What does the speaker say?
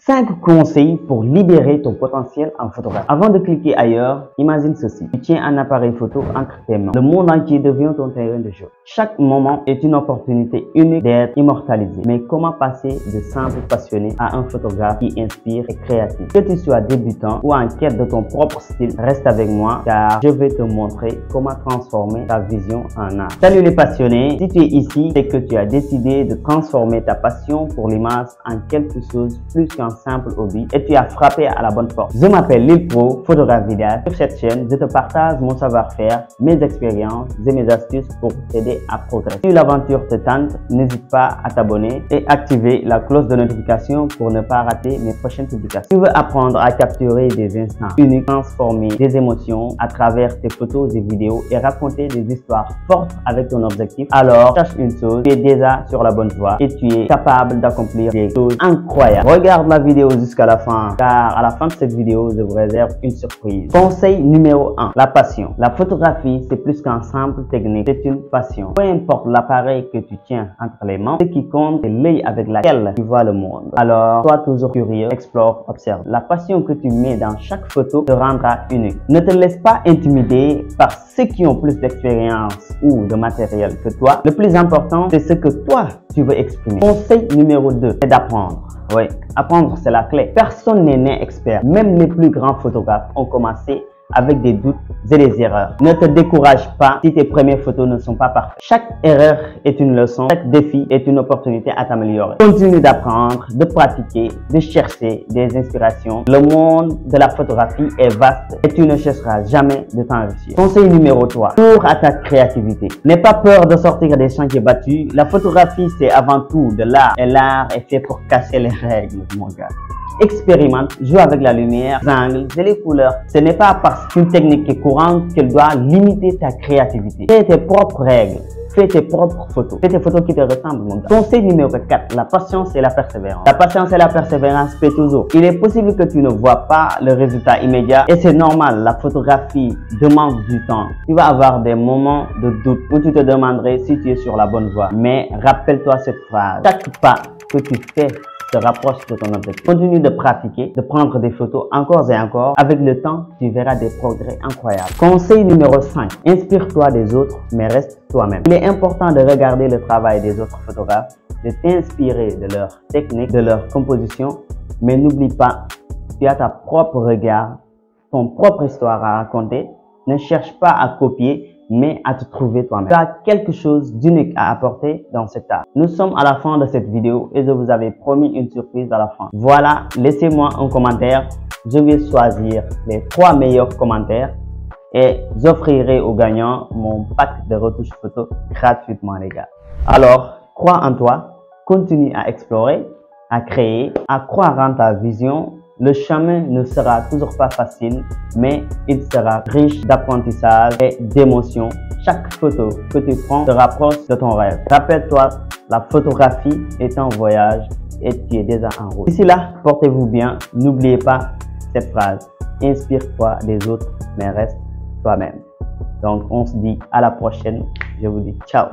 5 conseils pour libérer ton potentiel en photographe. Avant de cliquer ailleurs, imagine ceci. Tu tiens un appareil photo entre tes mains. Le monde entier devient ton terrain de jeu. Chaque moment est une opportunité unique d'être immortalisé. Mais comment passer de simple passionné à un photographe qui inspire et créatif? Que tu sois débutant ou en quête de ton propre style, reste avec moi car je vais te montrer comment transformer ta vision en art. Salut les passionnés, si tu es ici, c'est que tu as décidé de transformer ta passion pour l'image en quelque chose plus qu'un simple hobby et tu as frappé à la bonne porte. Je m'appelle Lil Pro, photographe vidéaste. Sur cette chaîne, je te partage mon savoir-faire, mes expériences et mes astuces pour t'aider à progresser. Si l'aventure te tente, n'hésite pas à t'abonner et activer la cloche de notification pour ne pas rater mes prochaines publications. Si tu veux apprendre à capturer des instants uniques, transformer des émotions à travers tes photos et vidéos et raconter des histoires fortes avec ton objectif, alors sache une chose, tu es déjà sur la bonne voie et tu es capable d'accomplir des choses incroyables. Regarde la vidéo jusqu'à la fin car à la fin de cette vidéo, je vous réserve une surprise. Conseil numéro 1, la passion. La photographie, c'est plus qu'un simple technique, c'est une passion. Peu importe l'appareil que tu tiens entre les mains, ce qui compte, c'est l'œil avec lequel tu vois le monde. Alors, sois toujours curieux, explore, observe. La passion que tu mets dans chaque photo te rendra unique. Ne te laisse pas intimider par ceux qui ont plus d'expérience ou de matériel que toi. Le plus important, c'est ce que toi, tu veux exprimer. Conseil numéro 2, c'est d'apprendre. Oui, apprendre, c'est la clé. Personne n'est né expert. Même les plus grands photographes ont commencé avec des doutes et des erreurs. Ne te décourage pas si tes premières photos ne sont pas parfaites. Chaque erreur est une leçon, chaque défi est une opportunité à t'améliorer. Continue d'apprendre, de pratiquer, de chercher des inspirations. Le monde de la photographie est vaste et tu ne cesseras jamais de t'enrichir. Conseil numéro 3, cours à ta créativité. N'aie pas peur de sortir des sentiers battus. La photographie, c'est avant tout de l'art et l'art est fait pour casser les règles, mon gars. Expérimente, joue avec la lumière, les angles et les couleurs. Ce n'est pas parce qu'une technique est courante qu'elle doit limiter ta créativité. Fais tes propres règles, fais tes propres photos, fais tes photos qui te ressemblent, mon gars. Conseil numéro 4, la patience et la persévérance. La patience et la persévérance paient toujours. Il est possible que tu ne vois pas le résultat immédiat et c'est normal, la photographie demande du temps. Tu vas avoir des moments de doute où tu te demanderais si tu es sur la bonne voie. Mais rappelle-toi cette phrase, chaque pas que tu fais te rapproche de ton objectif. Continue de pratiquer, de prendre des photos encore et encore. Avec le temps, tu verras des progrès incroyables. Conseil numéro 5. Inspire-toi des autres, mais reste toi-même. Il est important de regarder le travail des autres photographes, de t'inspirer de leur technique, de leur composition, mais n'oublie pas, tu as ta propre regard, ton propre histoire à raconter. Ne cherche pas à copier, mais à te trouver toi-même. Tu as quelque chose d'unique à apporter dans cet art. Nous sommes à la fin de cette vidéo et je vous avais promis une surprise à la fin. Voilà, laissez-moi un commentaire. Je vais choisir les 3 meilleurs commentaires et j'offrirai aux gagnants mon pack de retouches photos gratuitement, les gars. Alors, crois en toi, continue à explorer, à créer, à croire en ta vision. Le chemin ne sera toujours pas facile, mais il sera riche d'apprentissage et d'émotions. Chaque photo que tu prends te rapproche de ton rêve. Rappelle-toi, la photographie est un voyage et tu es déjà en route. D'ici là, portez-vous bien. N'oubliez pas cette phrase. Inspire-toi des autres, mais reste toi-même. Donc, on se dit à la prochaine. Je vous dis ciao.